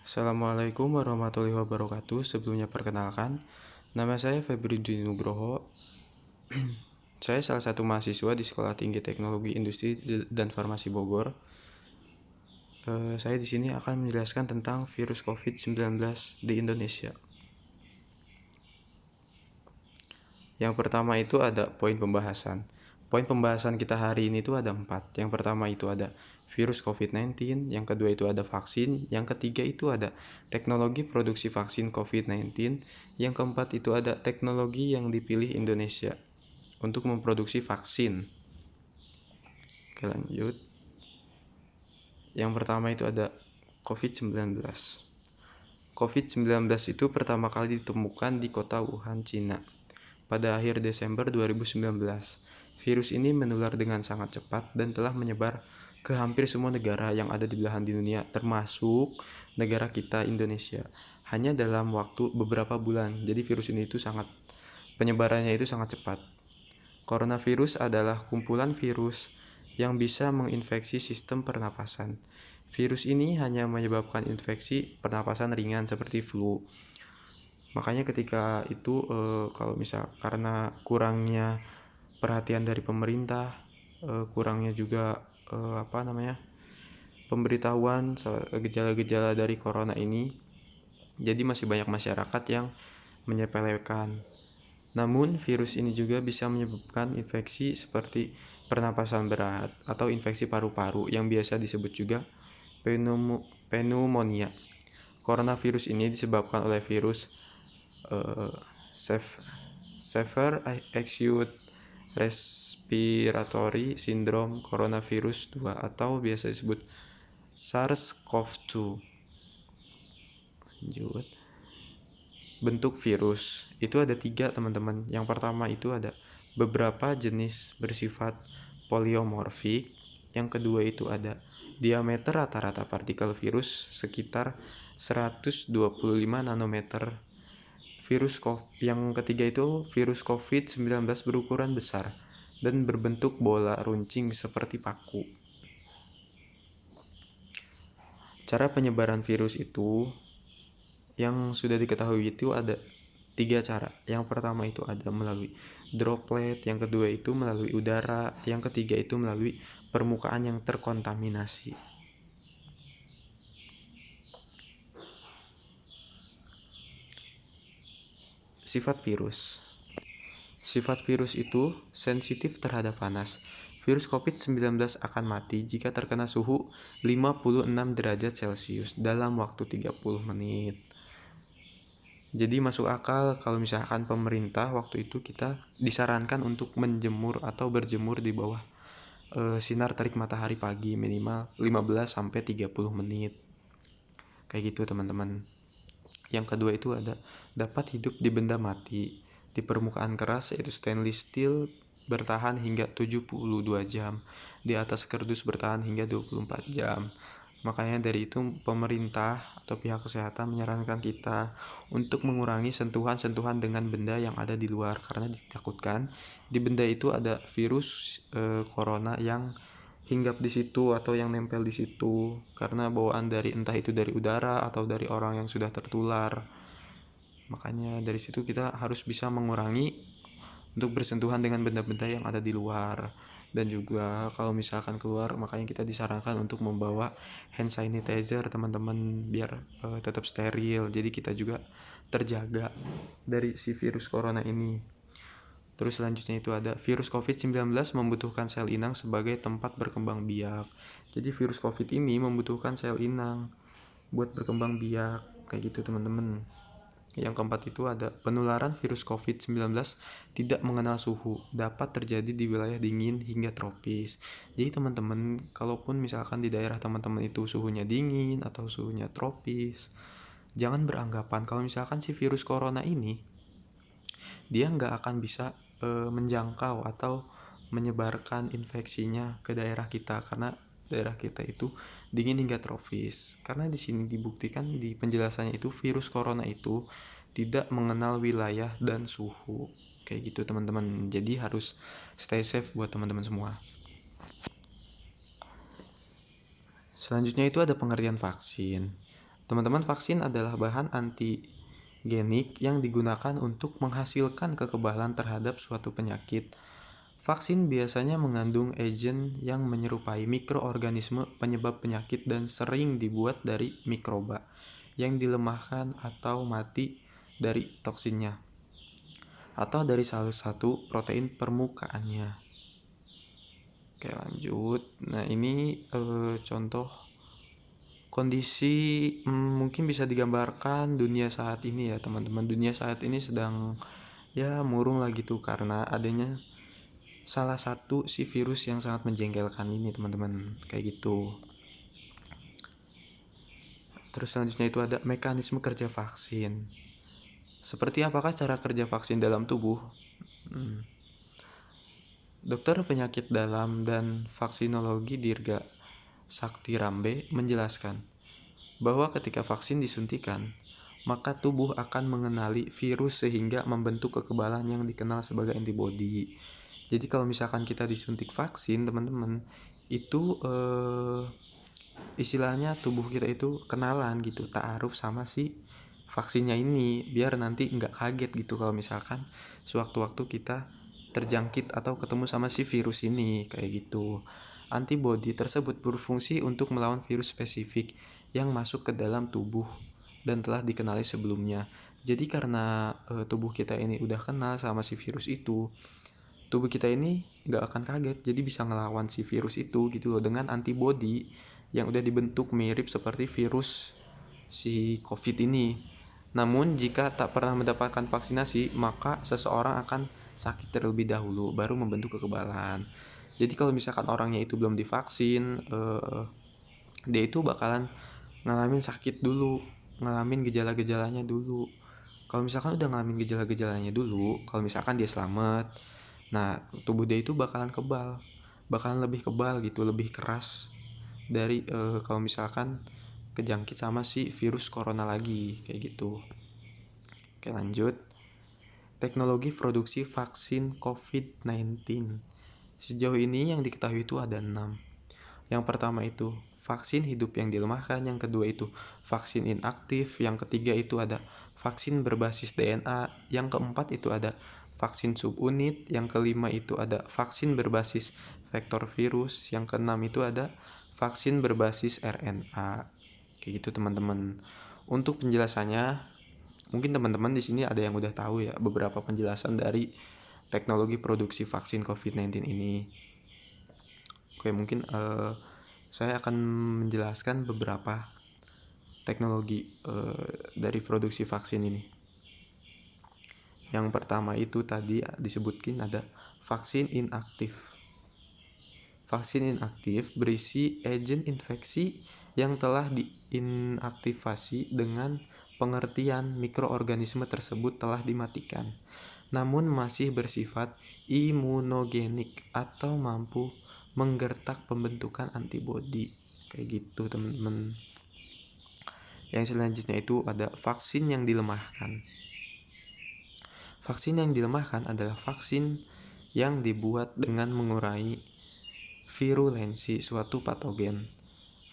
Assalamualaikum warahmatullahi wabarakatuh. Sebelumnya perkenalkan, nama saya Febri Dwi Nugroho. Saya salah satu mahasiswa di Sekolah Tinggi Teknologi Industri dan Farmasi Bogor. Saya di sini akan menjelaskan tentang virus COVID-19 di Indonesia. Yang pertama itu ada poin pembahasan. Poin pembahasan kita hari ini itu ada 4. Yang pertama itu ada virus COVID-19, yang kedua itu ada vaksin, yang ketiga itu ada teknologi produksi vaksin COVID-19, yang keempat itu ada teknologi yang dipilih Indonesia untuk memproduksi vaksin. Oke, lanjut. Yang pertama itu ada COVID-19. COVID-19 itu pertama kali ditemukan di kota Wuhan, Cina pada akhir Desember 2019. Virus ini menular dengan sangat cepat dan telah menyebar ke hampir semua negara yang ada di belahan dunia, termasuk negara kita, Indonesia. Hanya dalam waktu beberapa bulan. Jadi virus ini itu penyebarannya itu sangat cepat. Coronavirus adalah kumpulan virus yang bisa menginfeksi sistem pernapasan. Virus ini hanya menyebabkan infeksi pernapasan ringan seperti flu. Makanya ketika itu kalau misal karena kurangnya perhatian dari pemerintah, kurangnya juga pemberitahuan gejala-gejala dari corona ini, jadi masih banyak masyarakat yang menyepelekan. Namun virus ini juga bisa menyebabkan infeksi seperti pernapasan berat atau infeksi paru-paru yang biasa disebut juga pneumonia. Coronavirus ini disebabkan oleh virus Severe Acute Respiratory Syndrome Coronavirus 2 atau biasa disebut SARS-CoV-2. Lanjut. Bentuk virus itu ada 3, teman-teman. Yang pertama itu ada beberapa jenis bersifat poliomorfik. Yang kedua itu ada diameter rata-rata partikel virus sekitar 125 nanometer. Yang ketiga itu virus COVID-19 berukuran besar dan berbentuk bola runcing seperti paku. Cara penyebaran virus itu yang sudah diketahui itu ada 3 cara. Yang pertama itu ada melalui droplet, yang kedua itu melalui udara, yang ketiga itu melalui permukaan yang terkontaminasi. Sifat virus. Sifat virus itu sensitif terhadap panas. Virus COVID-19 akan mati jika terkena suhu 56 derajat Celcius dalam waktu 30 menit. Jadi masuk akal kalau misalkan pemerintah waktu itu kita disarankan untuk menjemur atau berjemur di bawah sinar terik matahari pagi minimal 15-30 menit. Kayak gitu, teman-teman. Yang kedua itu ada dapat hidup di benda mati di permukaan keras yaitu stainless steel bertahan hingga 72 jam, di atas kardus bertahan hingga 24 jam. Makanya dari itu pemerintah atau pihak kesehatan menyarankan kita untuk mengurangi sentuhan-sentuhan dengan benda yang ada di luar karena ditakutkan di benda itu ada virus corona yang hinggap di situ atau yang nempel di situ karena bawaan dari entah itu dari udara atau dari orang yang sudah tertular. Makanya dari situ kita harus bisa mengurangi untuk bersentuhan dengan benda-benda yang ada di luar. Dan juga kalau misalkan keluar makanya kita disarankan untuk membawa hand sanitizer, teman-teman, biar tetap steril. Jadi kita juga terjaga dari si virus corona ini. Terus selanjutnya itu ada virus COVID-19 membutuhkan sel inang sebagai tempat berkembang biak. Jadi virus COVID ini membutuhkan sel inang buat berkembang biak. Kayak gitu, teman-teman. Yang keempat itu ada penularan virus COVID-19 tidak mengenal suhu, dapat terjadi di wilayah dingin hingga tropis. Jadi teman-teman, kalaupun misalkan di daerah teman-teman itu suhunya dingin atau suhunya tropis, jangan beranggapan kalau misalkan si virus corona ini dia nggak akan bisa menjangkau atau menyebarkan infeksinya ke daerah kita karena daerah kita itu dingin hingga tropis. Karena di sini dibuktikan di penjelasannya itu virus corona itu tidak mengenal wilayah dan suhu. Kayak gitu, teman-teman. Jadi harus stay safe buat teman-teman semua. Selanjutnya itu ada pengertian vaksin. Teman-teman, vaksin adalah bahan antigenik yang digunakan untuk menghasilkan kekebalan terhadap suatu penyakit. Vaksin biasanya mengandung agen yang menyerupai mikroorganisme penyebab penyakit dan sering dibuat dari mikroba yang dilemahkan atau mati dari toksinnya atau dari salah satu protein permukaannya. Oke, lanjut. Nah, ini contoh kondisi mungkin bisa digambarkan dunia saat ini ya teman-teman. Dunia saat ini sedang ya murung lah gitu karena adanya salah satu si virus yang sangat menjengkelkan ini teman-teman, kayak gitu. Terus selanjutnya itu ada mekanisme kerja vaksin. Seperti apakah cara kerja vaksin dalam tubuh? Dokter penyakit dalam dan vaksinologi Dirga Sakti Rambe menjelaskan bahwa ketika vaksin disuntikan, maka tubuh akan mengenali virus sehingga membentuk kekebalan yang dikenal sebagai antibodi. Jadi kalau misalkan kita disuntik vaksin, teman-teman, itu istilahnya tubuh kita itu kenalan gitu, ta'aruf sama si vaksinnya ini, biar nanti nggak kaget gitu kalau misalkan sewaktu-waktu kita terjangkit atau ketemu sama si virus ini, kayak gitu. Antibodi tersebut berfungsi untuk melawan virus spesifik yang masuk ke dalam tubuh dan telah dikenali sebelumnya. Jadi karena tubuh kita ini udah kenal sama si virus itu, tubuh kita ini nggak akan kaget, jadi bisa ngelawan si virus itu gitu loh dengan antibodi yang udah dibentuk mirip seperti virus si COVID ini. Namun jika tak pernah mendapatkan vaksinasi, maka seseorang akan sakit terlebih dahulu baru membentuk kekebalan. Jadi kalau misalkan orangnya itu belum divaksin, dia itu bakalan ngalamin sakit dulu, ngalamin gejala-gejalanya dulu. Kalau misalkan udah ngalamin gejala-gejalanya dulu, kalau misalkan dia selamat, nah tubuh dia itu bakalan kebal, bakalan lebih kebal gitu, lebih keras dari kalau misalkan kejangkit sama si virus corona lagi, kayak gitu. Oke, lanjut. Teknologi produksi vaksin COVID-19. Sejauh ini yang diketahui itu ada 6. Yang pertama itu vaksin hidup yang dilemahkan, yang kedua itu vaksin inaktif, yang ketiga itu ada vaksin berbasis DNA, yang keempat itu ada vaksin subunit, yang kelima itu ada vaksin berbasis vektor virus, yang keenam itu ada vaksin berbasis RNA. Kayak gitu teman-teman. Untuk penjelasannya, mungkin teman-teman di sini ada yang udah tahu ya beberapa penjelasan dari teknologi produksi vaksin COVID-19 ini. Oke, mungkin saya akan menjelaskan beberapa teknologi dari produksi vaksin ini. Yang pertama itu tadi disebutkan ada vaksin inaktif. Vaksin inaktif berisi agen infeksi yang telah diinaktivasi dengan pengertian mikroorganisme tersebut telah dimatikan, namun masih bersifat imunogenik atau mampu menggertak pembentukan antibodi, kayak gitu teman-teman. Yang selanjutnya itu ada vaksin yang dilemahkan. Vaksin yang dilemahkan adalah vaksin yang dibuat dengan mengurangi virulensi suatu patogen.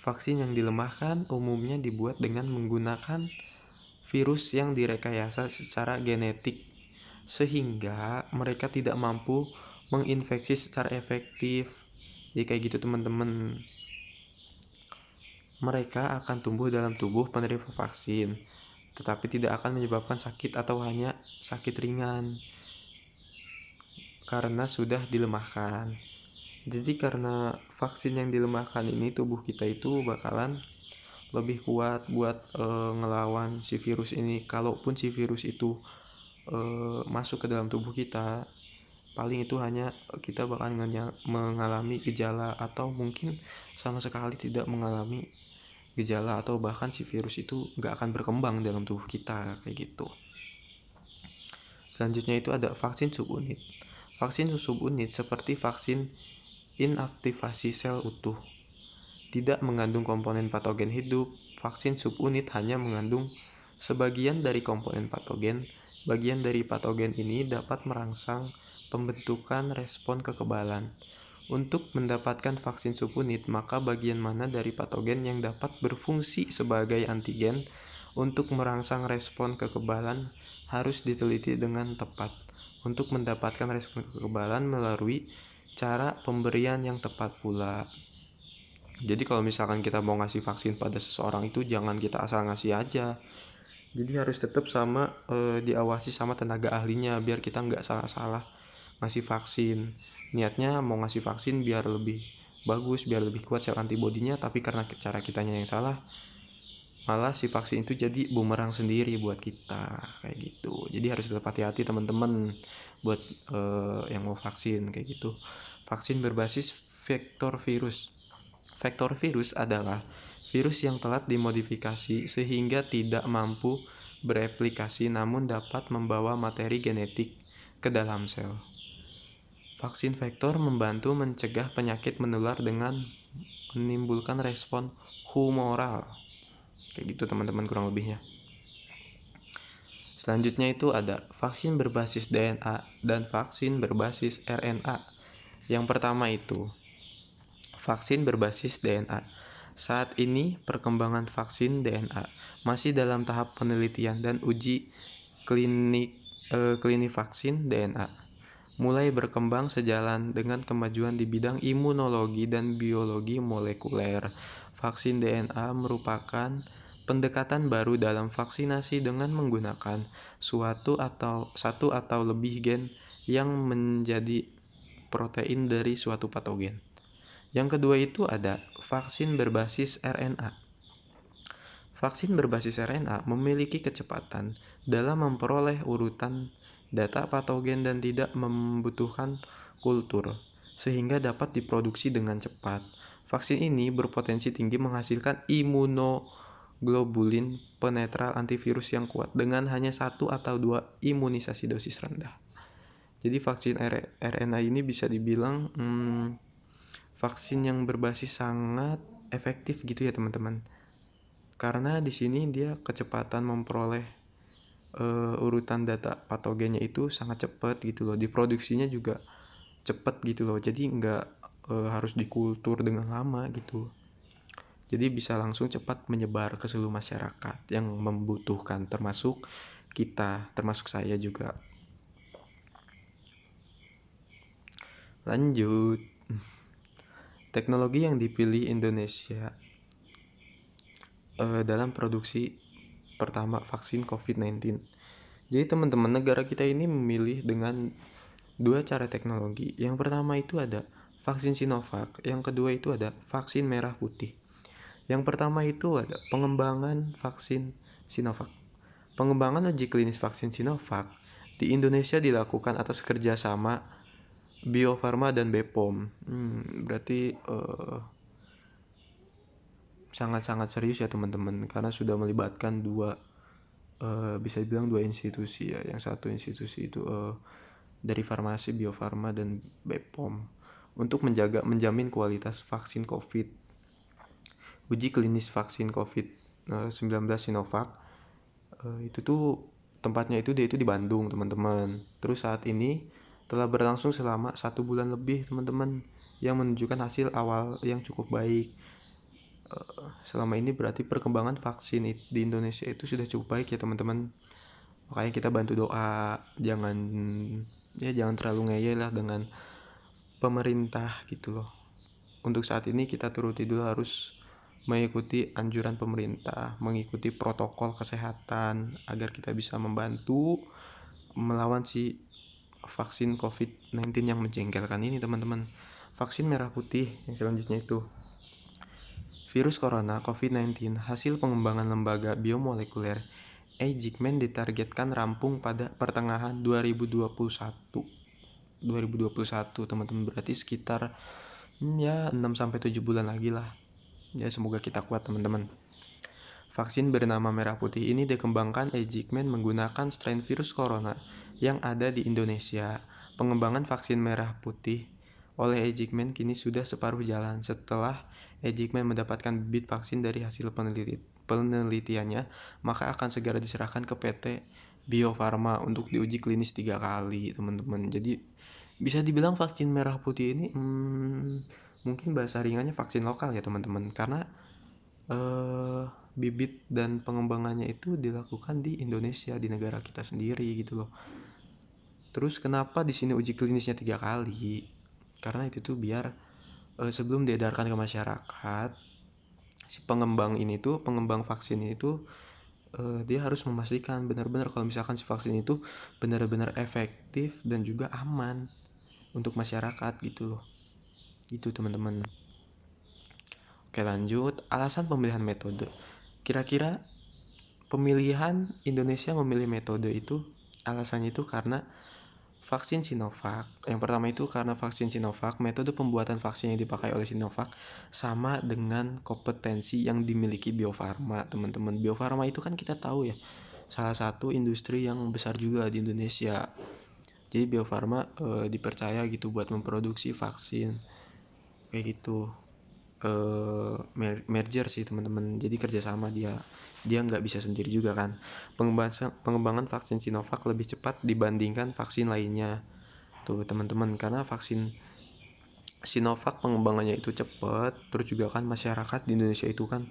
Vaksin yang dilemahkan umumnya dibuat dengan menggunakan virus yang direkayasa secara genetik sehingga mereka tidak mampu menginfeksi secara efektif. Jadi kayak gitu teman-teman. Mereka akan tumbuh dalam tubuh penerima vaksin, tetapi tidak akan menyebabkan sakit atau hanya sakit ringan karena sudah dilemahkan. Jadi karena vaksin yang dilemahkan ini, tubuh kita itu bakalan lebih kuat buat ngelawan si virus ini. Kalaupun si virus itu masuk ke dalam tubuh kita, paling itu hanya kita bakal mengalami gejala atau mungkin sama sekali tidak mengalami gejala, atau bahkan si virus itu nggak akan berkembang dalam tubuh kita, kayak gitu. Selanjutnya itu ada vaksin subunit. Vaksin subunit seperti vaksin inaktivasi sel utuh tidak mengandung komponen patogen hidup. Vaksin subunit hanya mengandung sebagian dari komponen patogen. Bagian dari patogen ini dapat merangsang pembentukan respon kekebalan. Untuk mendapatkan vaksin subunit, maka bagian mana dari patogen yang dapat berfungsi sebagai antigen untuk merangsang respon kekebalan harus diteliti dengan tepat. Untuk mendapatkan respon kekebalan melalui cara pemberian yang tepat pula. Jadi kalau misalkan kita mau ngasih vaksin pada seseorang itu jangan kita asal ngasih aja. Jadi harus tetap diawasi sama tenaga ahlinya biar kita nggak salah-salah ngasih vaksin. Niatnya mau ngasih vaksin biar lebih bagus, biar lebih kuat sel antibodinya, tapi karena cara kitanya yang salah, malah si vaksin itu jadi bumerang sendiri buat kita kayak gitu. Jadi harus tetap hati-hati teman-teman buat yang mau vaksin kayak gitu. Vaksin berbasis vektor virus. Vektor virus adalah virus yang telah dimodifikasi sehingga tidak mampu bereplikasi namun dapat membawa materi genetik ke dalam sel. Vaksin vektor membantu mencegah penyakit menular dengan menimbulkan respon humoral. Kayak gitu teman-teman kurang lebihnya. Selanjutnya itu ada vaksin berbasis DNA dan vaksin berbasis RNA. Yang pertama itu vaksin berbasis DNA. Saat ini perkembangan vaksin DNA masih dalam tahap penelitian dan uji klinik vaksin DNA. Mulai berkembang sejalan dengan kemajuan di bidang imunologi dan biologi molekuler. Vaksin DNA merupakan pendekatan baru dalam vaksinasi dengan menggunakan satu atau lebih gen yang menjadi protein dari suatu patogen. Yang kedua itu ada vaksin berbasis RNA. Vaksin berbasis RNA memiliki kecepatan dalam memperoleh urutan data patogen dan tidak membutuhkan kultur, sehingga dapat diproduksi dengan cepat. Vaksin ini berpotensi tinggi menghasilkan imunoglobulin penetral antivirus yang kuat dengan hanya 1 atau 2 imunisasi dosis rendah. Jadi vaksin RNA ini bisa dibilang vaksin yang berbasis sangat efektif gitu ya teman-teman. Karena di sini dia kecepatan memperoleh urutan data patogennya itu sangat cepat gitu loh. Diproduksinya juga cepat gitu loh. Jadi nggak harus dikultur dengan lama gitu. Jadi bisa langsung cepat menyebar ke seluruh masyarakat yang membutuhkan, termasuk kita, termasuk saya juga. Lanjut. Teknologi yang dipilih Indonesia dalam produksi pertama vaksin COVID-19. Jadi teman-teman, negara kita ini memilih dengan 2 cara teknologi. Yang pertama itu ada vaksin Sinovac, yang kedua itu ada vaksin merah putih. Yang pertama itu ada pengembangan vaksin Sinovac. Pengembangan uji klinis vaksin Sinovac di Indonesia dilakukan atas kerjasama Bio Farma dan BPOM. Berarti sangat-sangat serius ya teman-teman, karena sudah melibatkan bisa dibilang 2 institusi ya. Yang satu institusi itu dari farmasi Bio Farma dan BPOM untuk menjamin kualitas vaksin COVID. Uji klinis vaksin COVID-19 Sinovac itu tuh tempatnya itu di Bandung teman-teman. Terus saat ini telah berlangsung selama 1 bulan lebih teman-teman, yang menunjukkan hasil awal yang cukup baik. Selama ini berarti perkembangan vaksin di Indonesia itu sudah cukup baik ya teman-teman. Makanya kita bantu doa, jangan terlalu ngeyel lah dengan pemerintah gitu loh. Untuk saat ini kita turuti dulu, harus mengikuti anjuran pemerintah, mengikuti protokol kesehatan agar kita bisa membantu melawan si vaksin COVID-19 yang menjengkelkan ini teman-teman. Vaksin merah putih yang selanjutnya itu virus corona COVID-19 hasil pengembangan lembaga biomolekuler Eijkman ditargetkan rampung pada pertengahan 2021 teman-teman. Berarti sekitar 6-7 bulan lagi lah. Ya semoga kita kuat teman-teman. Vaksin bernama merah putih ini dikembangkan Eijkman menggunakan strain virus corona yang ada di Indonesia. Pengembangan vaksin merah putih oleh Eijkman kini sudah separuh jalan. Setelah Eijkman mendapatkan bibit vaksin dari hasil penelitiannya, maka akan segera diserahkan ke PT Bio Farma untuk diuji klinis 3 kali teman-teman. Jadi Bisa dibilang vaksin merah putih ini mungkin bahasa ringannya vaksin lokal ya teman-teman, karena bibit dan pengembangannya itu dilakukan di Indonesia, di negara kita sendiri gitu loh. Terus kenapa di sini uji klinisnya 3 kali? Karena itu tuh biar sebelum diedarkan ke masyarakat, si pengembang vaksin ini tuh dia harus memastikan benar-benar kalau misalkan si vaksin itu benar-benar efektif dan juga aman untuk masyarakat gitu loh. Gitu teman-teman. Oke lanjut, alasan pemilihan metode. Kira-kira pemilihan Indonesia memilih metode itu alasannya itu karena vaksin Sinovac. Yang pertama itu karena vaksin Sinovac, metode pembuatan vaksin yang dipakai oleh Sinovac sama dengan kompetensi yang dimiliki Bio Farma, teman-teman. Bio Farma itu kan kita tahu ya, salah satu industri yang besar juga di Indonesia. Jadi Bio Farma dipercaya gitu buat memproduksi vaksin kayak gitu. Merger sih teman-teman, jadi kerjasama dia nggak bisa sendiri juga kan. Pengembangan vaksin Sinovac lebih cepat dibandingkan vaksin lainnya tuh teman-teman, karena vaksin Sinovac pengembangannya itu cepat, terus juga kan masyarakat di Indonesia itu kan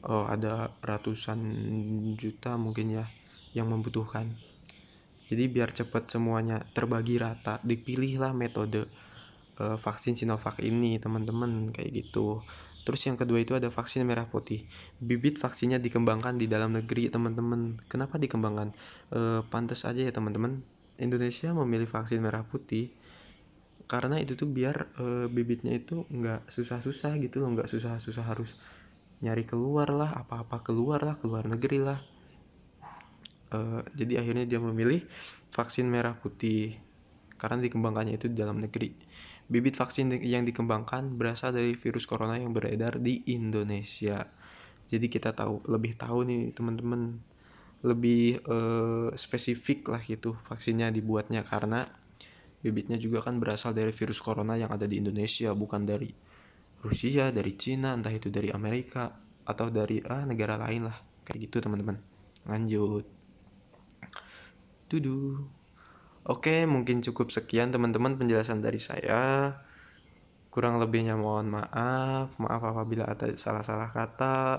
ada ratusan juta mungkin ya yang membutuhkan. Jadi biar cepat semuanya terbagi rata, dipilihlah metode vaksin Sinovac ini teman-teman kayak gitu. Terus yang kedua itu ada vaksin merah putih. Bibit vaksinnya dikembangkan di dalam negeri teman-teman. Kenapa dikembangkan? Pantas aja ya teman-teman, Indonesia memilih vaksin merah putih karena itu tuh biar bibitnya itu nggak susah-susah gitu loh, nggak susah-susah harus nyari keluar lah, apa-apa keluar lah, keluar negeri lah. Jadi akhirnya dia memilih vaksin merah putih karena dikembangkannya itu di dalam negeri. Bibit vaksin yang dikembangkan berasal dari virus corona yang beredar di Indonesia. Jadi kita lebih tahu nih teman-teman, lebih spesifik lah gitu vaksinnya dibuatnya, karena bibitnya juga kan berasal dari virus corona yang ada di Indonesia, bukan dari Rusia, dari Cina, entah itu dari Amerika atau dari negara lain lah kayak gitu teman-teman. Lanjut. Dudu. Oke, mungkin cukup sekian teman-teman penjelasan dari saya. Kurang lebihnya mohon maaf. Maaf apabila ada salah-salah kata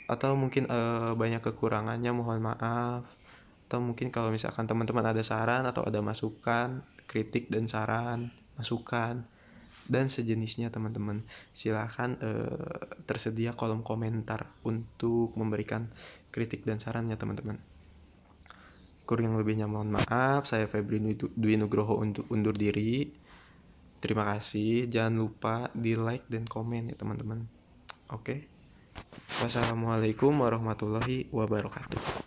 atau mungkin banyak kekurangannya, mohon maaf. Atau mungkin kalau misalkan teman-teman ada saran atau ada masukan, kritik dan saran, masukan dan sejenisnya teman-teman, silahkan tersedia kolom komentar untuk memberikan kritik dan sarannya teman-teman. Kurang lebihnya mohon maaf. Saya Febri Dwi Nugroho untuk undur diri. Terima kasih. Jangan lupa di like dan komen ya teman-teman. Oke. Wassalamualaikum warahmatullahi wabarakatuh.